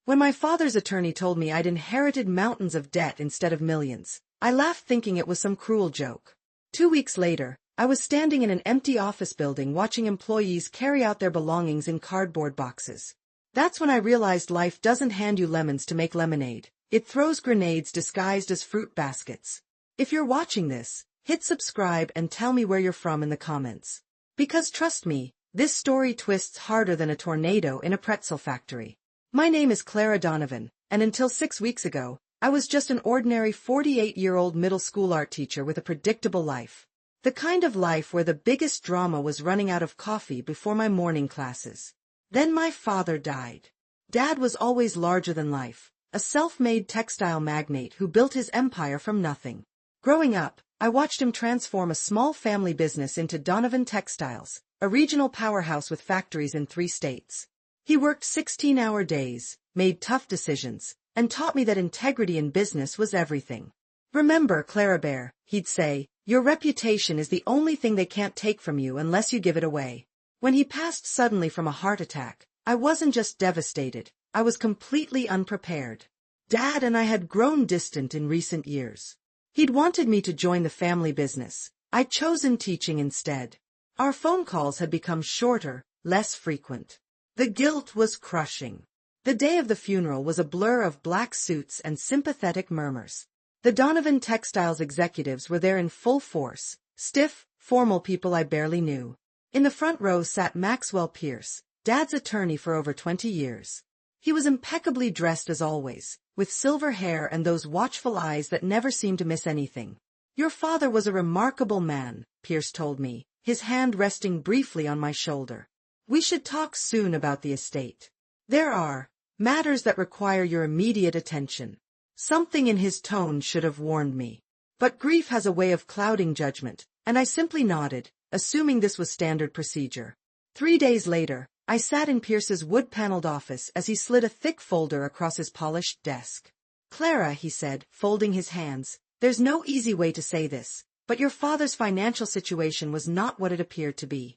When my father's attorney told me I'd inherited mountains of debt instead of millions, I laughed thinking it was some cruel joke. 2 weeks later, I was standing in an empty office building watching employees carry out their belongings in cardboard boxes. That's when I realized life doesn't hand you lemons to make lemonade. It throws grenades disguised as fruit baskets. If you're watching this, hit subscribe and tell me where you're from in the comments. Because trust me, this story twists harder than a tornado in a pretzel factory. My name is Clara Donovan, and until 6 weeks ago, I was just an ordinary 48-year-old middle school art teacher with a predictable life. The kind of life where the biggest drama was running out of coffee before my morning classes. Then my father died. Dad was always larger than life, a self-made textile magnate who built his empire from nothing. Growing up, I watched him transform a small family business into Donovan Textiles, a regional powerhouse with factories in 3 states. He worked 16-hour days, made tough decisions, and taught me that integrity in business was everything. Remember, Clara Bear, he'd say, your reputation is the only thing they can't take from you unless you give it away. When he passed suddenly from a heart attack, I wasn't just devastated, I was completely unprepared. Dad and I had grown distant in recent years. He'd wanted me to join the family business. I'd chosen teaching instead. Our phone calls had become shorter, less frequent. The guilt was crushing. The day of the funeral was a blur of black suits and sympathetic murmurs. The Donovan Textiles executives were there in full force, stiff, formal people I barely knew. In the front row sat Maxwell Pierce, Dad's attorney for over 20 years. He was impeccably dressed as always, with silver hair and those watchful eyes that never seemed to miss anything. Your father was a remarkable man, Pierce told me, his hand resting briefly on my shoulder. We should talk soon about the estate. There are matters that require your immediate attention. Something in his tone should have warned me. But grief has a way of clouding judgment, and I simply nodded, assuming this was standard procedure. 3 days later, I sat in Pierce's wood-paneled office as he slid a thick folder across his polished desk. Clara, he said, folding his hands, there's no easy way to say this, but your father's financial situation was not what it appeared to be.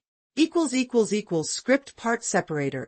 Script part separator,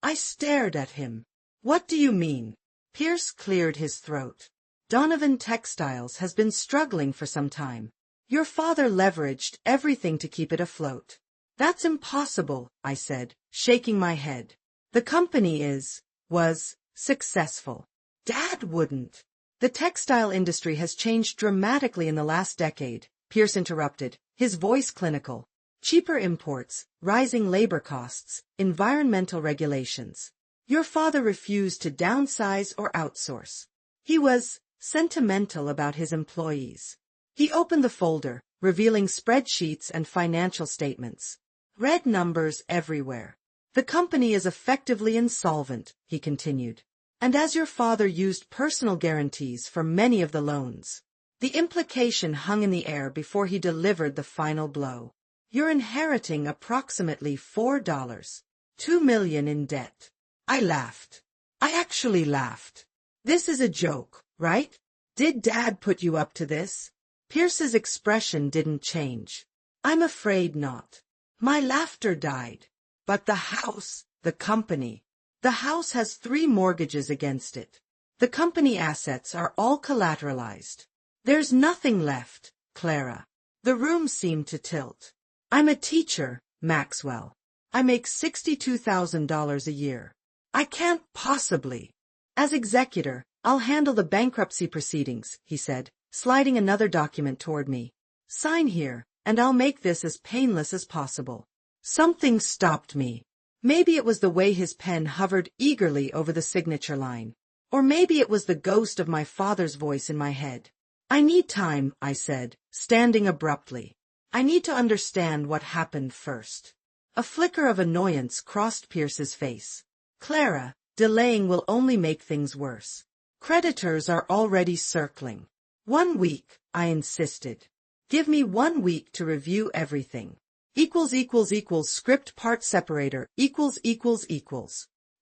I stared at him. What do you mean? Pierce cleared his throat. Donovan Textiles has been struggling for some time. Your father leveraged everything to keep it afloat. That's impossible, I said, shaking my head. The company was successful. Dad wouldn't. The textile industry has changed dramatically in the last decade, Pierce interrupted, his voice clinical. Cheaper imports, rising labor costs, environmental regulations. Your father refused to downsize or outsource. He was sentimental about his employees. He opened the folder, revealing spreadsheets and financial statements. Red numbers everywhere. The company is effectively insolvent, he continued. And as your father used personal guarantees for many of the loans. The implication hung in the air before he delivered the final blow. You're inheriting approximately $2 million in debt. I laughed. I actually laughed. This is a joke, right? Did Dad put you up to this? Pierce's expression didn't change. I'm afraid not. My laughter died. But the house, the company. The house has 3 mortgages against it. The company assets are all collateralized. There's nothing left, Clara. The room seemed to tilt. I'm a teacher, Maxwell. I make $62,000 a year. I can't possibly. As executor, I'll handle the bankruptcy proceedings, he said, sliding another document toward me. Sign here, and I'll make this as painless as possible. Something stopped me. Maybe it was the way his pen hovered eagerly over the signature line. Or maybe it was the ghost of my father's voice in my head. I need time, I said, standing abruptly. I need to understand what happened first. A flicker of annoyance crossed Pierce's face. Clara, delaying will only make things worse. Creditors are already circling. 1 week, I insisted. Give me 1 week to review everything. Script part separator,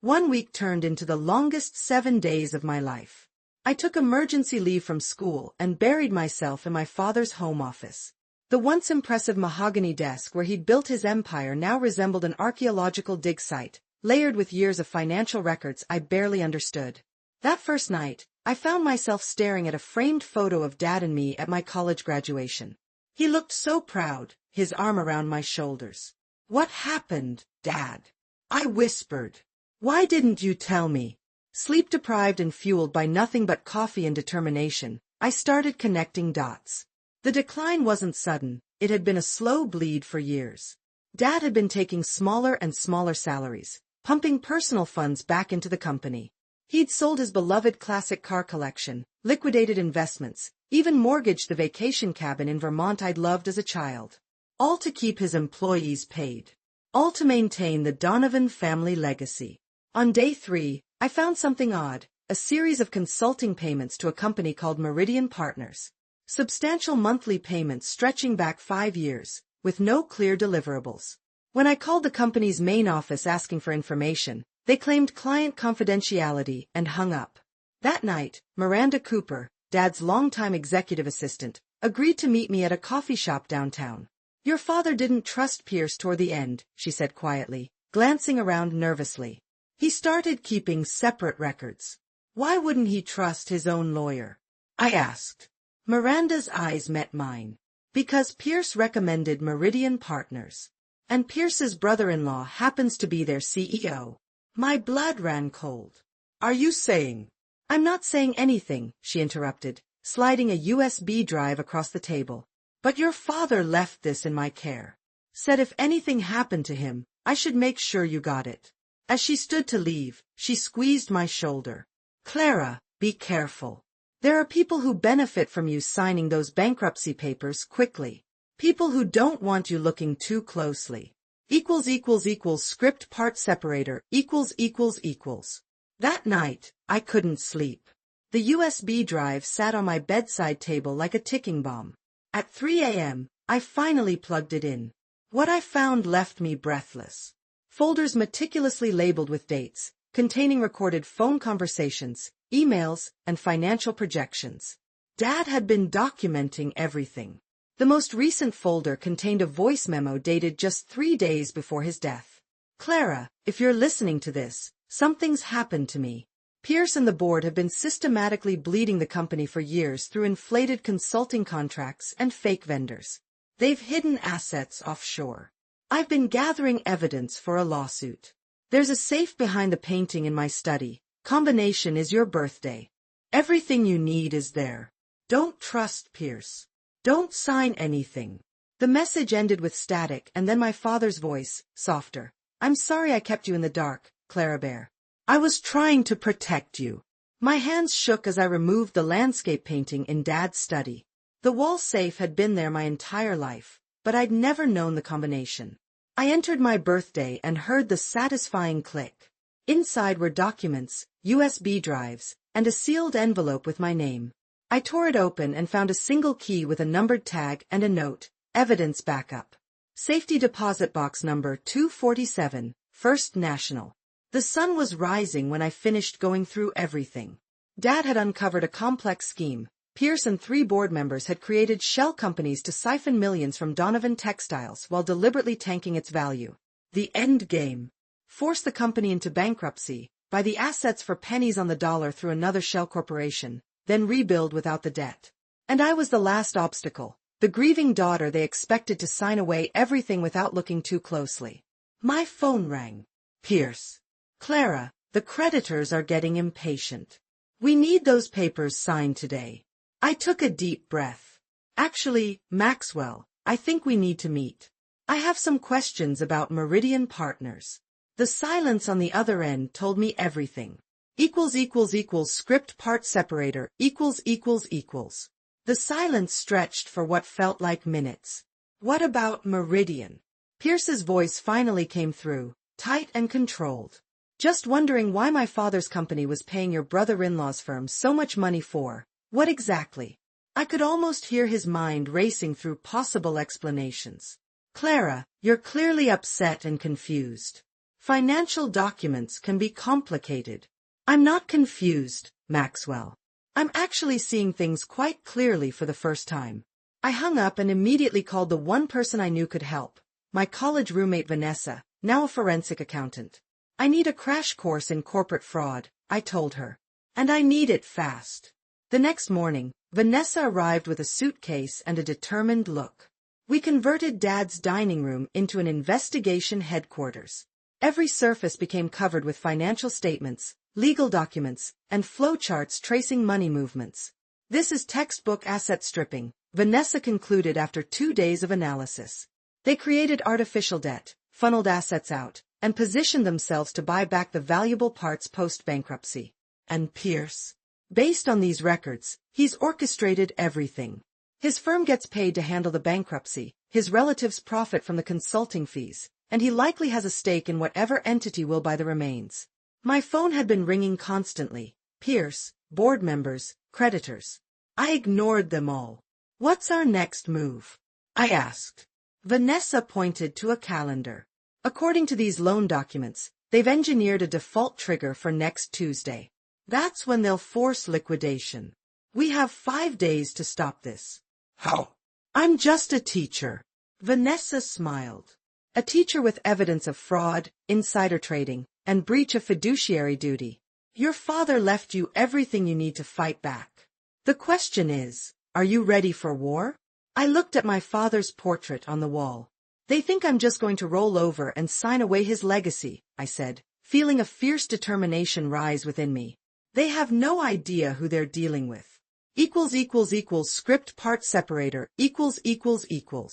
1 week turned into the longest 7 days of my life. I took emergency leave from school and buried myself in my father's home office. The once impressive mahogany desk where he'd built his empire now resembled an archaeological dig site, layered with years of financial records I barely understood. That first night, I found myself staring at a framed photo of Dad and me at my college graduation. He looked so proud, his arm around my shoulders. "What happened, Dad?" I whispered. "Why didn't you tell me?" Sleep-deprived and fueled by nothing but coffee and determination, I started connecting dots. The decline wasn't sudden, it had been a slow bleed for years. Dad had been taking smaller and smaller salaries, pumping personal funds back into the company. He'd sold his beloved classic car collection, liquidated investments, even mortgaged the vacation cabin in Vermont I'd loved as a child. All to keep his employees paid. All to maintain the Donovan family legacy. On day 3, I found something odd, a series of consulting payments to a company called Meridian Partners. Substantial monthly payments stretching back 5 years, with no clear deliverables. When I called the company's main office asking for information, they claimed client confidentiality and hung up. That night, Miranda Cooper, Dad's longtime executive assistant, agreed to meet me at a coffee shop downtown. "Your father didn't trust Pierce toward the end," she said quietly, glancing around nervously. "He started keeping separate records." "Why wouldn't he trust his own lawyer?" I asked. Miranda's eyes met mine. "Because Pierce recommended Meridian Partners. And Pierce's brother-in-law happens to be their CEO. My blood ran cold. "Are you saying—" "I'm not saying anything," she interrupted, sliding a USB drive across the table. "But your father left this in my care. Said if anything happened to him, I should make sure you got it." As she stood to leave, she squeezed my shoulder. "Clara, be careful. There are people who benefit from you signing those bankruptcy papers quickly. People who don't want you looking too closely. Script part separator, That night, I couldn't sleep. The USB drive sat on my bedside table like a ticking bomb. At 3 a.m., I finally plugged it in. What I found left me breathless. Folders meticulously labeled with dates, containing recorded phone conversations, emails, and financial projections. Dad had been documenting everything. The most recent folder contained a voice memo dated just 3 days before his death. "Clara, if you're listening to this, something's happened to me. Pierce and the board have been systematically bleeding the company for years through inflated consulting contracts and fake vendors. They've hidden assets offshore. I've been gathering evidence for a lawsuit. There's a safe behind the painting in my study. Combination is your birthday. Everything you need is there. Don't trust Pierce. Don't sign anything." The message ended with static and then my father's voice, softer. "I'm sorry I kept you in the dark, Clara Bear. I was trying to protect you." My hands shook as I removed the landscape painting in Dad's study. The wall safe had been there my entire life, but I'd never known the combination. I entered my birthday and heard the satisfying click. Inside were documents, USB drives, and a sealed envelope with my name. I tore it open and found a single key with a numbered tag and a note, evidence backup. Safety deposit box number 247, First National. The sun was rising when I finished going through everything. Dad had uncovered a complex scheme. Pierce and 3 board members had created shell companies to siphon millions from Donovan Textiles while deliberately tanking its value. The end game. Force the company into bankruptcy, buy the assets for pennies on the dollar through another shell corporation, then rebuild without the debt. And I was the last obstacle, the grieving daughter they expected to sign away everything without looking too closely. My phone rang. "Pierce. Clara, the creditors are getting impatient. We need those papers signed today." I took a deep breath. "Actually, Maxwell, I think we need to meet. I have some questions about Meridian Partners." The silence on the other end told me everything. Script part separator, The silence stretched for what felt like minutes. "What about Meridian?" Pierce's voice finally came through, tight and controlled. "Just wondering why my father's company was paying your brother-in-law's firm so much money for. What exactly?" I could almost hear his mind racing through possible explanations. "Clara, you're clearly upset and confused. Financial documents can be complicated." "I'm not confused, Maxwell. I'm actually seeing things quite clearly for the first time." I hung up and immediately called the one person I knew could help, my college roommate Vanessa, now a forensic accountant. I need a crash course in corporate fraud, I told her. And I need it fast. The next morning, Vanessa arrived with a suitcase and a determined look. We converted Dad's dining room into an investigation headquarters. Every surface became covered with financial statements, legal documents, and flowcharts tracing money movements. This is textbook asset stripping, Vanessa concluded after 2 days of analysis. They created artificial debt, funneled assets out, and positioned themselves to buy back the valuable parts post-bankruptcy. And Pierce? Based on these records, he's orchestrated everything. His firm gets paid to handle the bankruptcy, his relatives profit from the consulting fees, and he likely has a stake in whatever entity will buy the remains. My phone had been ringing constantly. Pierce, board members, creditors. I ignored them all. What's our next move? I asked. Vanessa pointed to a calendar. According to these loan documents, they've engineered a default trigger for next Tuesday. That's when they'll force liquidation. We have 5 days to stop this. How? I'm just a teacher. Vanessa smiled. A teacher with evidence of fraud, insider trading, and breach of fiduciary duty. Your father left you everything you need to fight back. The question is, are you ready for war? I looked at my father's portrait on the wall. They think I'm just going to roll over and sign away his legacy, I said, feeling a fierce determination rise within me. They have no idea who they're dealing with. Script part separator ===.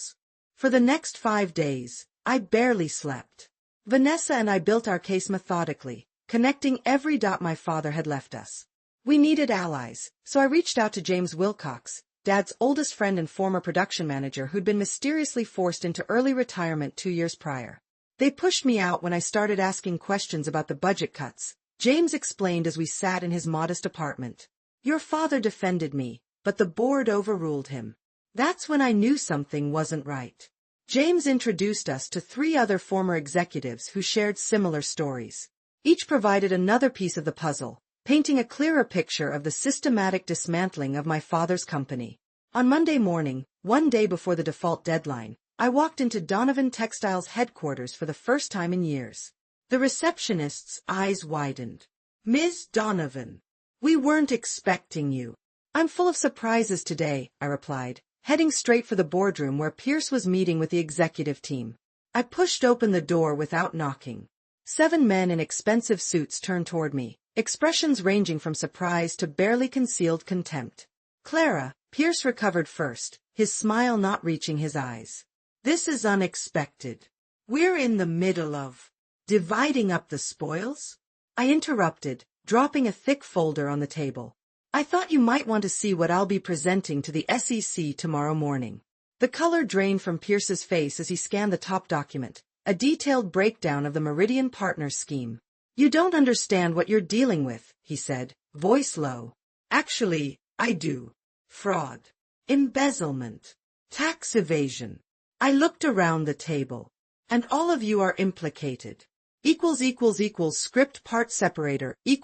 For the next 5 days, I barely slept. Vanessa and I built our case methodically, connecting every dot my father had left us. We needed allies, so I reached out to James Wilcox, Dad's oldest friend and former production manager who'd been mysteriously forced into early retirement 2 years prior. They pushed me out when I started asking questions about the budget cuts. James explained as we sat in his modest apartment. Your father defended me, but the board overruled him. That's when I knew something wasn't right. James introduced us to 3 other former executives who shared similar stories. Each provided another piece of the puzzle, painting a clearer picture of the systematic dismantling of my father's company. On Monday morning, 1 day before the default deadline, I walked into Donovan Textiles headquarters for the first time in years. The receptionist's eyes widened. Ms. Donovan, we weren't expecting you. I'm full of surprises today, I replied, heading straight for the boardroom where Pierce was meeting with the executive team. I pushed open the door without knocking. 7 men in expensive suits turned toward me, expressions ranging from surprise to barely concealed contempt. Clara, Pierce recovered first, his smile not reaching his eyes. This is unexpected. We're in the middle of dividing up the spoils? I interrupted, dropping a thick folder on the table. I thought you might want to see what I'll be presenting to the SEC tomorrow morning. The color drained from Pierce's face as he scanned the top document, a detailed breakdown of the Meridian Partners scheme. You don't understand what you're dealing with, he said, voice low. Actually, I do. Fraud. Embezzlement. Tax evasion. I looked around the table. And all of you are implicated. Script part separator ===.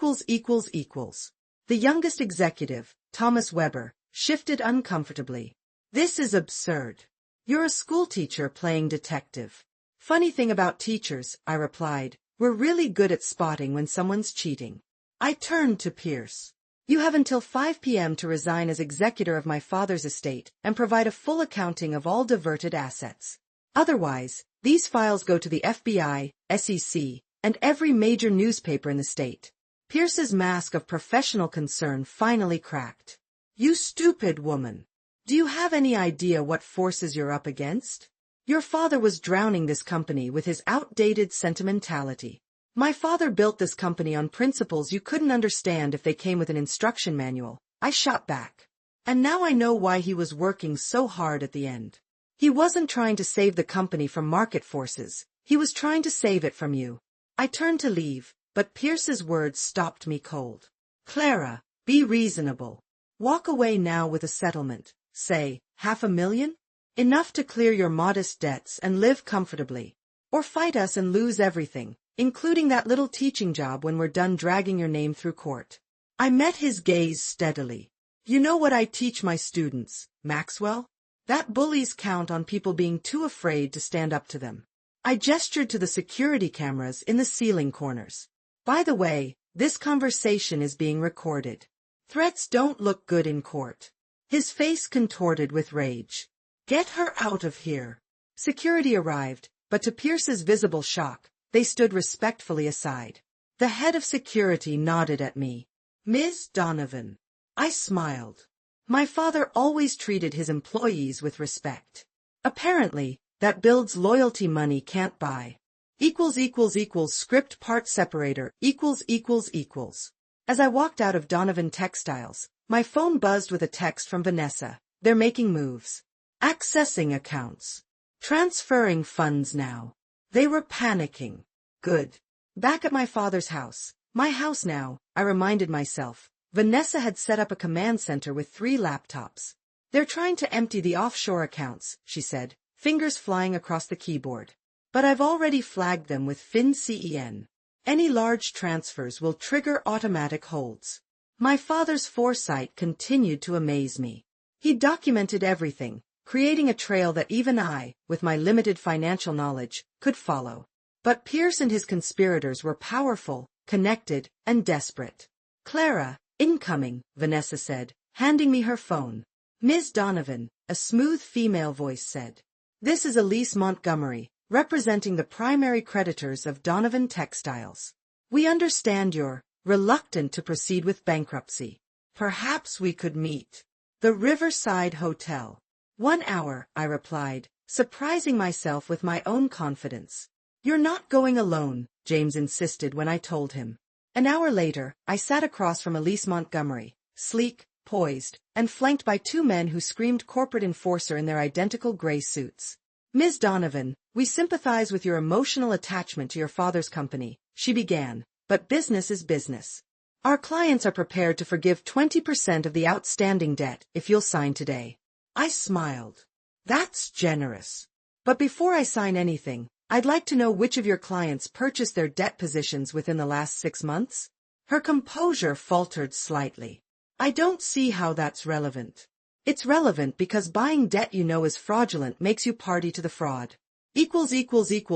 The youngest executive, Thomas Weber, shifted uncomfortably. This is absurd. You're a schoolteacher playing detective. Funny thing about teachers, I replied, we're really good at spotting when someone's cheating. I turned to Pierce. You have until 5 p.m. to resign as executor of my father's estate and provide a full accounting of all diverted assets. Otherwise, these files go to the FBI, SEC, and every major newspaper in the state. Pierce's mask of professional concern finally cracked. You stupid woman. Do you have any idea what forces you're up against? Your father was drowning this company with his outdated sentimentality. My father built this company on principles you couldn't understand if they came with an instruction manual. I shot back. And now I know why he was working so hard at the end. He wasn't trying to save the company from market forces. He was trying to save it from you. I turned to leave, but Pierce's words stopped me cold. Clara, be reasonable. Walk away now with a settlement, say, $500,000? Enough to clear your modest debts and live comfortably. Or fight us and lose everything, including that little teaching job when we're done dragging your name through court. I met his gaze steadily. You know what I teach my students, Maxwell? That bullies count on people being too afraid to stand up to them. I gestured to the security cameras in the ceiling corners. By the way, this conversation is being recorded. Threats don't look good in court. His face contorted with rage. Get her out of here. Security arrived, but to Pierce's visible shock, they stood respectfully aside. The head of security nodded at me. Ms. Donovan. I smiled. My father always treated his employees with respect. Apparently, that builds loyalty money can't buy. Script part separator ===. As I walked out of Donovan Textiles, my phone buzzed with a text from Vanessa. They're making moves. Accessing accounts. Transferring funds now. They were panicking. Good. Back at my father's house. My house now, I reminded myself. Vanessa had set up a command center with 3 laptops. They're trying to empty the offshore accounts, she said, fingers flying across the keyboard. But I've already flagged them with FinCEN. Any large transfers will trigger automatic holds. My father's foresight continued to amaze me. He documented everything, creating a trail that even I, with my limited financial knowledge, could follow. But Pierce and his conspirators were powerful, connected, and desperate. Clara, incoming, Vanessa said, handing me her phone. Ms. Donovan, a smooth female voice said. This is Elise Montgomery, representing the primary creditors of Donovan Textiles. We understand you're reluctant to proceed with bankruptcy. Perhaps we could meet. The Riverside Hotel. 1 hour, I replied, surprising myself with my own confidence. You're not going alone, James insisted when I told him. An hour later, I sat across from Elise Montgomery, sleek, poised, and flanked by 2 men who screamed corporate enforcer in their identical gray suits. Ms. Donovan, we sympathize with your emotional attachment to your father's company, she began, but business is business. Our clients are prepared to forgive 20% of the outstanding debt if you'll sign today. I smiled. That's generous. But before I sign anything, I'd like to know which of your clients purchased their debt positions within the last 6 months? Her composure faltered slightly. I don't see how that's relevant. It's relevant because buying debt you know is fraudulent makes you party to the fraud.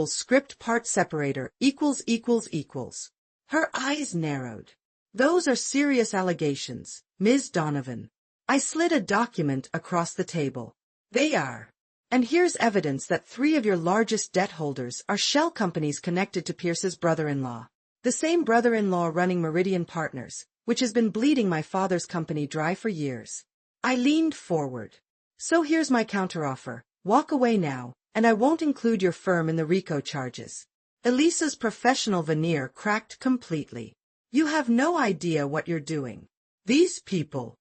Script part separator ===. Her eyes narrowed. Those are serious allegations, Ms. Donovan. I slid a document across the table. They are. And here's evidence that 3 of your largest debt holders are shell companies connected to Pierce's brother-in-law. The same brother-in-law running Meridian Partners, which has been bleeding my father's company dry for years. I leaned forward. So here's my counteroffer. Walk away now, and I won't include your firm in the RICO charges. Elisa's professional veneer cracked completely. You have no idea what you're doing. These people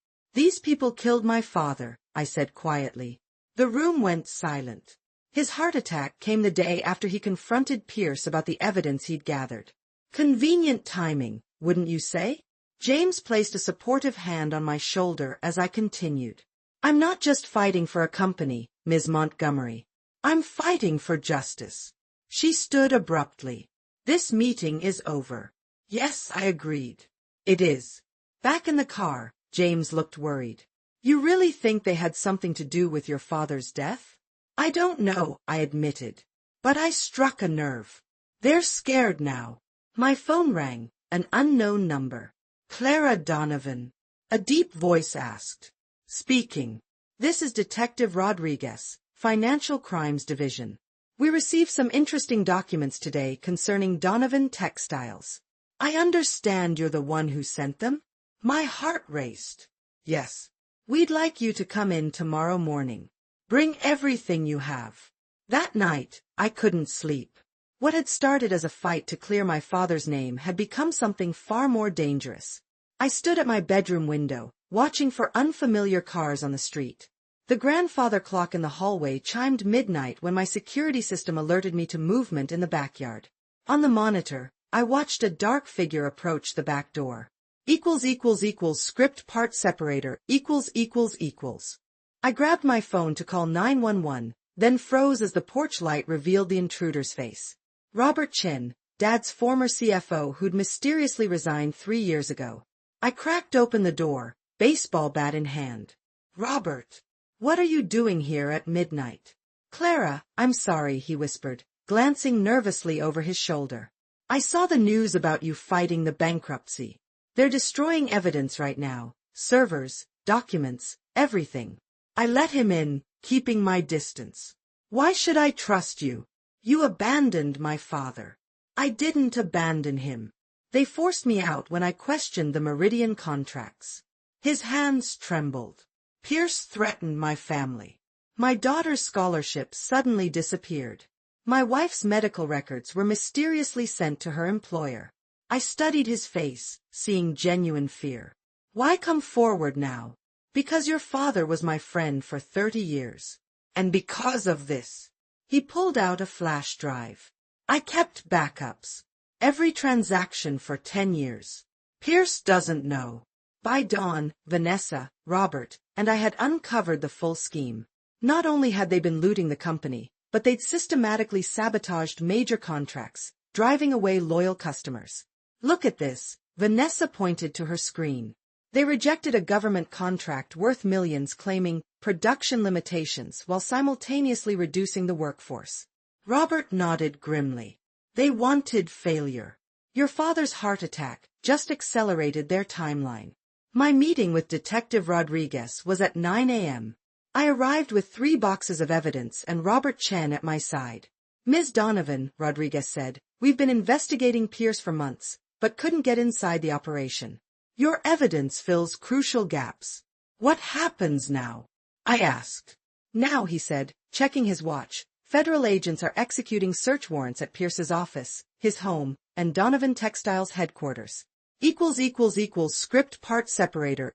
killed my father, I said quietly. The room went silent. His heart attack came the day after he confronted Pierce about the evidence he'd gathered. Convenient timing, wouldn't you say? James placed a supportive hand on my shoulder as I continued. I'm not just fighting for a company, Ms. Montgomery. I'm fighting for justice. She stood abruptly. This meeting is over. Yes, I agreed. It is. Back in the car, James looked worried. You really think they had something to do with your father's death? I don't know, I admitted. But I struck a nerve. They're scared now. My phone rang, an unknown number. Clara Donovan. A deep voice asked. Speaking. This is Detective Rodriguez, Financial Crimes Division. We received some interesting documents today concerning Donovan Textiles. I understand you're the one who sent them? My heart raced. Yes. We'd like you to come in tomorrow morning. Bring everything you have. That night, I couldn't sleep. What had started as a fight to clear my father's name had become something far more dangerous. I stood at my bedroom window, watching for unfamiliar cars on the street. The grandfather clock in the hallway chimed midnight when my security system alerted me to movement in the backyard. On the monitor, I watched a dark figure approach the back door. Script part separator ===. I grabbed my phone to call 911, then froze as the porch light revealed the intruder's face. Robert Chin, Dad's former CFO who'd mysteriously resigned 3 years ago. I cracked open the door, baseball bat in hand. Robert, what are you doing here at midnight? Clara, I'm sorry, he whispered, glancing nervously over his shoulder. I saw the news about you fighting the bankruptcy. They're destroying evidence right now, servers, documents, everything. I let him in, keeping my distance. Why should I trust you? You abandoned my father. I didn't abandon him. They forced me out when I questioned the Meridian contracts. His hands trembled. Pierce threatened my family. My daughter's scholarship suddenly disappeared. My wife's medical records were mysteriously sent to her employer. I studied his face, seeing genuine fear. Why come forward now? Because your father was my friend for 30 years. And because of this. He pulled out a flash drive. I kept backups. Every transaction for 10 years. Pierce doesn't know. By dawn, Vanessa, Robert, and I had uncovered the full scheme. Not only had they been looting the company, but they'd systematically sabotaged major contracts, driving away loyal customers. Look at this, Vanessa pointed to her screen. They rejected a government contract worth millions claiming production limitations while simultaneously reducing the workforce. Robert nodded grimly. They wanted failure. Your father's heart attack just accelerated their timeline. My meeting with Detective Rodriguez was at 9 a.m. I arrived with 3 boxes of evidence and Robert Chen at my side. Ms. Donovan, Rodriguez said, we've been investigating Pierce for months, but couldn't get inside the operation. Your evidence fills crucial gaps. What happens now? I asked. Now, he said, checking his watch, federal agents are executing search warrants at Pierce's office, his home, and Donovan Textiles headquarters. Script part separator,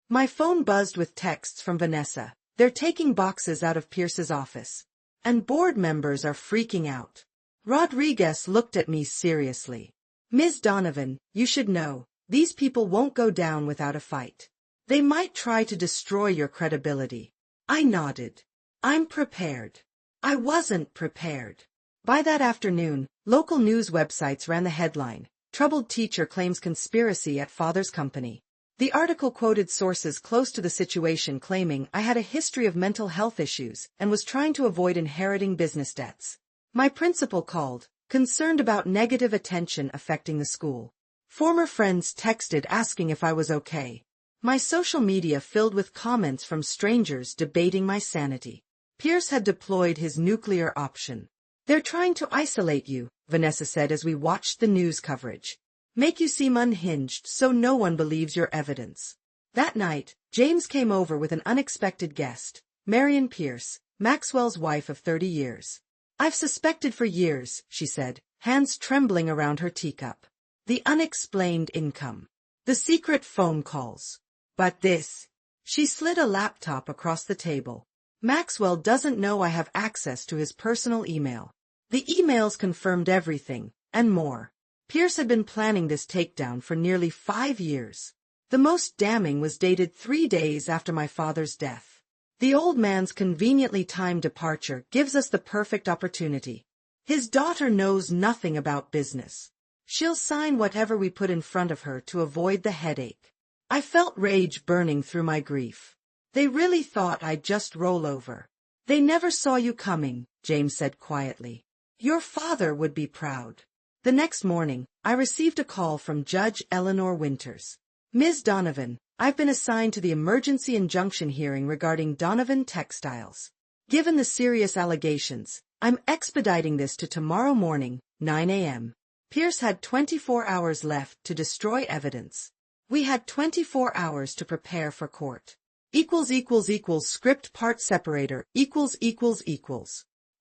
My phone buzzed with texts from Vanessa. They're taking boxes out of Pierce's office. And board members are freaking out. Rodriguez looked at me seriously. Ms. Donovan, you should know, these people won't go down without a fight. They might try to destroy your credibility. I nodded. I'm prepared. I wasn't prepared. By that afternoon, local news websites ran the headline, Troubled Teacher Claims Conspiracy at Father's Company. The article quoted sources close to the situation claiming I had a history of mental health issues and was trying to avoid inheriting business debts. My principal called, concerned about negative attention affecting the school. Former friends texted asking if I was okay. My social media filled with comments from strangers debating my sanity. Pierce had deployed his nuclear option. They're trying to isolate you, Vanessa said as we watched the news coverage. Make you seem unhinged so no one believes your evidence. That night, James came over with an unexpected guest, Marion Pierce, Maxwell's wife of 30 years. I've suspected for years, she said, hands trembling around her teacup. The unexplained income. The secret phone calls. But this. She slid a laptop across the table. Maxwell doesn't know I have access to his personal email. The emails confirmed everything, and more. Pierce had been planning this takedown for nearly 5 years. The most damning was dated 3 days after my father's death. The old man's conveniently timed departure gives us the perfect opportunity. His daughter knows nothing about business. She'll sign whatever we put in front of her to avoid the headache. I felt rage burning through my grief. They really thought I'd just roll over. They never saw you coming, James said quietly. Your father would be proud. The next morning, I received a call from Judge Eleanor Winters. Ms. Donovan, I've been assigned to the emergency injunction hearing regarding Donovan Textiles. Given the serious allegations, I'm expediting this to tomorrow morning, 9 a.m. Pierce had 24 hours left to destroy evidence. We had 24 hours to prepare for court. Script part separator,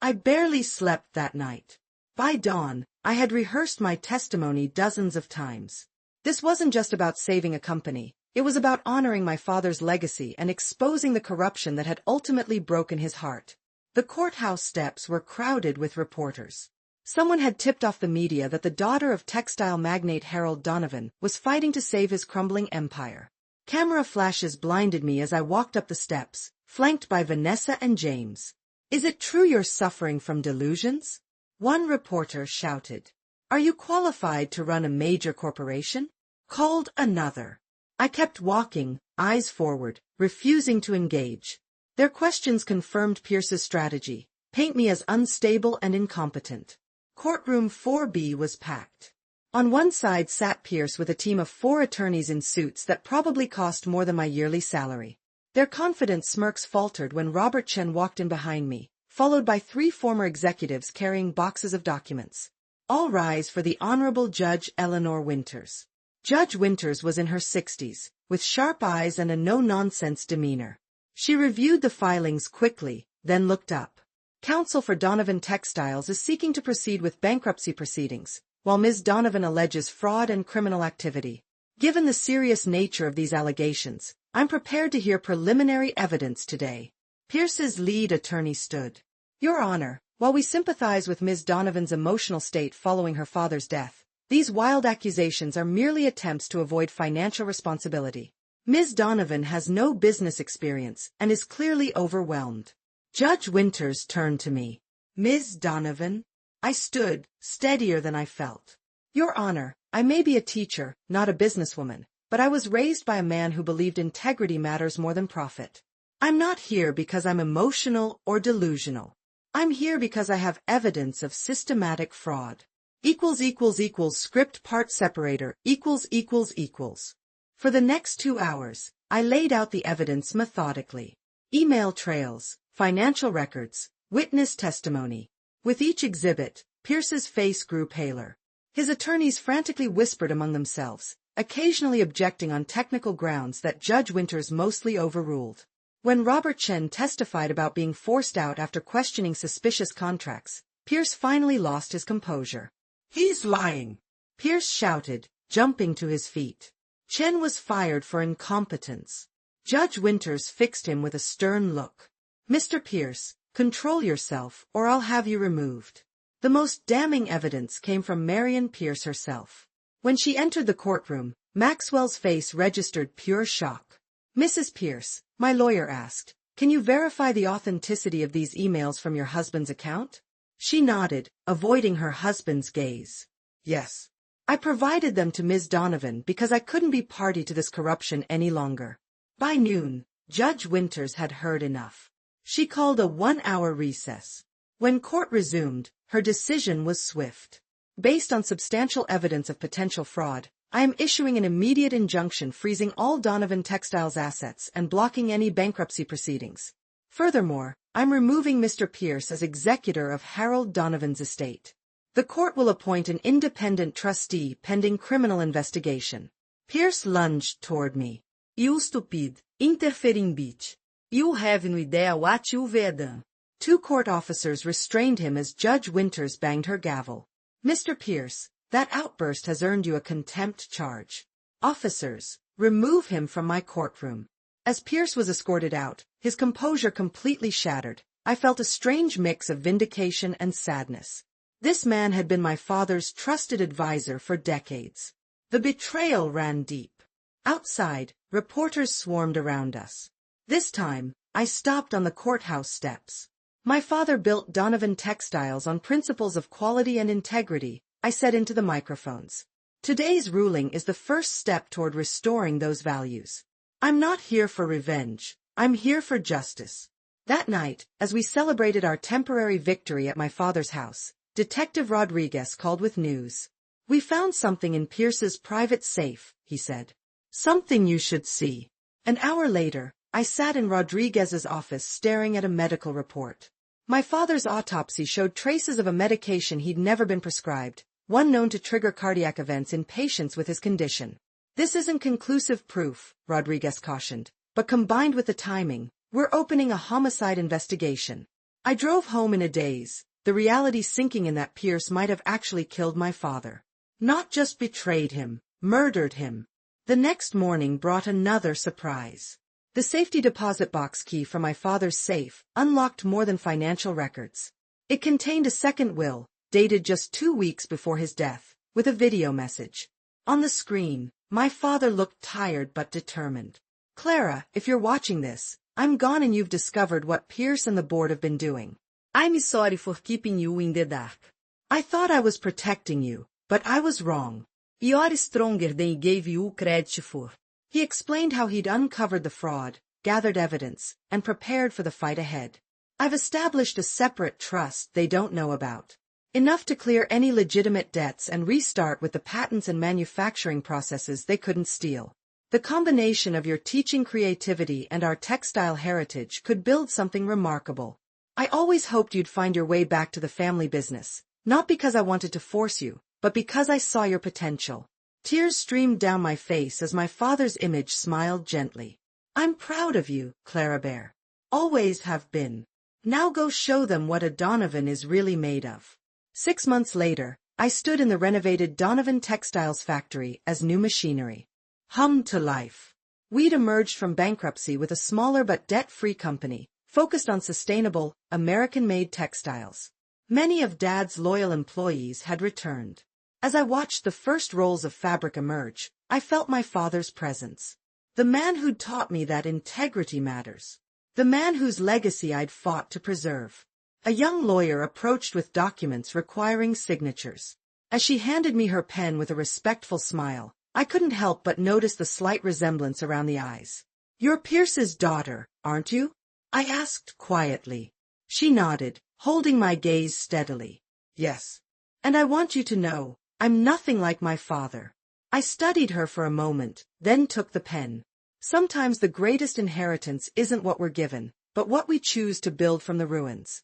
I barely slept that night. By dawn, I had rehearsed my testimony dozens of times. This wasn't just about saving a company. It was about honoring my father's legacy and exposing the corruption that had ultimately broken his heart. The courthouse steps were crowded with reporters. Someone had tipped off the media that the daughter of textile magnate Harold Donovan was fighting to save his crumbling empire. Camera flashes blinded me as I walked up the steps, flanked by Vanessa and James. Is it true you're suffering from delusions? One reporter shouted. Are you qualified to run a major corporation? Called another. I kept walking, eyes forward, refusing to engage. Their questions confirmed Pierce's strategy. paint me as unstable and incompetent. Courtroom 4B was packed. On one side sat Pierce with a team of 4 attorneys in suits that probably cost more than my yearly salary. Their confident smirks faltered when Robert Chen walked in behind me, followed by 3 former executives carrying boxes of documents. All rise for the Honorable Judge Eleanor Winters. Judge Winters was in her 60s, with sharp eyes and a no-nonsense demeanor. She reviewed the filings quickly, then looked up. Counsel for Donovan Textiles is seeking to proceed with bankruptcy proceedings, while Ms. Donovan alleges fraud and criminal activity. Given the serious nature of these allegations, I'm prepared to hear preliminary evidence today. Pierce's lead attorney stood. Your Honor, while we sympathize with Ms. Donovan's emotional state following her father's death, these wild accusations are merely attempts to avoid financial responsibility. Ms. Donovan has no business experience and is clearly overwhelmed. Judge Winters turned to me. Ms. Donovan? I stood, steadier than I felt. Your Honor, I may be a teacher, not a businesswoman, but I was raised by a man who believed integrity matters more than profit. I'm not here because I'm emotional or delusional. I'm here because I have evidence of systematic fraud. Script part separator ===. For the next 2 hours, I laid out the evidence methodically. Email trails, financial records, witness testimony. With each exhibit, Pierce's face grew paler. His attorneys frantically whispered among themselves, occasionally objecting on technical grounds that Judge Winters mostly overruled. When Robert Chen testified about being forced out after questioning suspicious contracts, Pierce finally lost his composure. He's lying, Pierce shouted, jumping to his feet. Chen was fired for incompetence. Judge Winters fixed him with a stern look. Mr. Pierce, control yourself or I'll have you removed. The most damning evidence came from Marion Pierce herself. When she entered the courtroom, Maxwell's face registered pure shock. Mrs. Pierce, my lawyer asked, can you verify the authenticity of these emails from your husband's account? She nodded, avoiding her husband's gaze. Yes. I provided them to Ms. Donovan because I couldn't be party to this corruption any longer. By noon, Judge Winters had heard enough. She called a 1-hour recess. When court resumed, her decision was swift. Based on substantial evidence of potential fraud, I am issuing an immediate injunction freezing all Donovan Textiles assets and blocking any bankruptcy proceedings. Furthermore, I'm removing Mr. Pierce as executor of Harold Donovan's estate. The court will appoint an independent trustee pending criminal investigation. Pierce lunged toward me. You stupid, interfering bitch. You have no idea what you've done. 2 court officers restrained him as Judge Winters banged her gavel. Mr. Pierce, that outburst has earned you a contempt charge. Officers, remove him from my courtroom. As Pierce was escorted out, his composure completely shattered. I felt a strange mix of vindication and sadness. This man had been my father's trusted advisor for decades. The betrayal ran deep. Outside, reporters swarmed around us. This time, I stopped on the courthouse steps. My father built Donovan Textiles on principles of quality and integrity, I said into the microphones. Today's ruling is the first step toward restoring those values. I'm not here for revenge. I'm here for justice. That night, as we celebrated our temporary victory at my father's house, Detective Rodriguez called with news. We found something in Pierce's private safe, he said. Something you should see. An hour later, I sat in Rodriguez's office staring at a medical report. My father's autopsy showed traces of a medication he'd never been prescribed, one known to trigger cardiac events in patients with his condition. This isn't conclusive proof, Rodriguez cautioned, but combined with the timing, we're opening a homicide investigation. I drove home in a daze, the reality sinking in that Pierce might have actually killed my father. Not just betrayed him, murdered him. The next morning brought another surprise. The safety deposit box key from my father's safe unlocked more than financial records. It contained a second will, dated just 2 weeks before his death, with a video message. On the screen, my father looked tired but determined. Clara, if you're watching this, I'm gone and you've discovered what Pierce and the board have been doing. I'm sorry for keeping you in the dark. I thought I was protecting you, but I was wrong. You're stronger than he gave you credit for. He explained how he'd uncovered the fraud, gathered evidence, and prepared for the fight ahead. I've established a separate trust they don't know about. Enough to clear any legitimate debts and restart with the patents and manufacturing processes they couldn't steal. The combination of your teaching creativity and our textile heritage could build something remarkable. I always hoped you'd find your way back to the family business, not because I wanted to force you, but because I saw your potential. Tears streamed down my face as my father's image smiled gently. I'm proud of you, Claribert. Always have been. Now go show them what a Donovan is really made of. 6 months later, I stood in the renovated Donovan Textiles factory as new machinery hummed to life. We'd emerged from bankruptcy with a smaller but debt-free company, focused on sustainable, American-made textiles. Many of Dad's loyal employees had returned. As I watched the first rolls of fabric emerge, I felt my father's presence. The man who'd taught me that integrity matters. The man whose legacy I'd fought to preserve. A young lawyer approached with documents requiring signatures. As she handed me her pen with a respectful smile, I couldn't help but notice the slight resemblance around the eyes. You're Pierce's daughter, aren't you? I asked quietly. She nodded, holding my gaze steadily. Yes. And I want you to know, I'm nothing like my father. I studied her for a moment, then took the pen. Sometimes the greatest inheritance isn't what we're given, but what we choose to build from the ruins.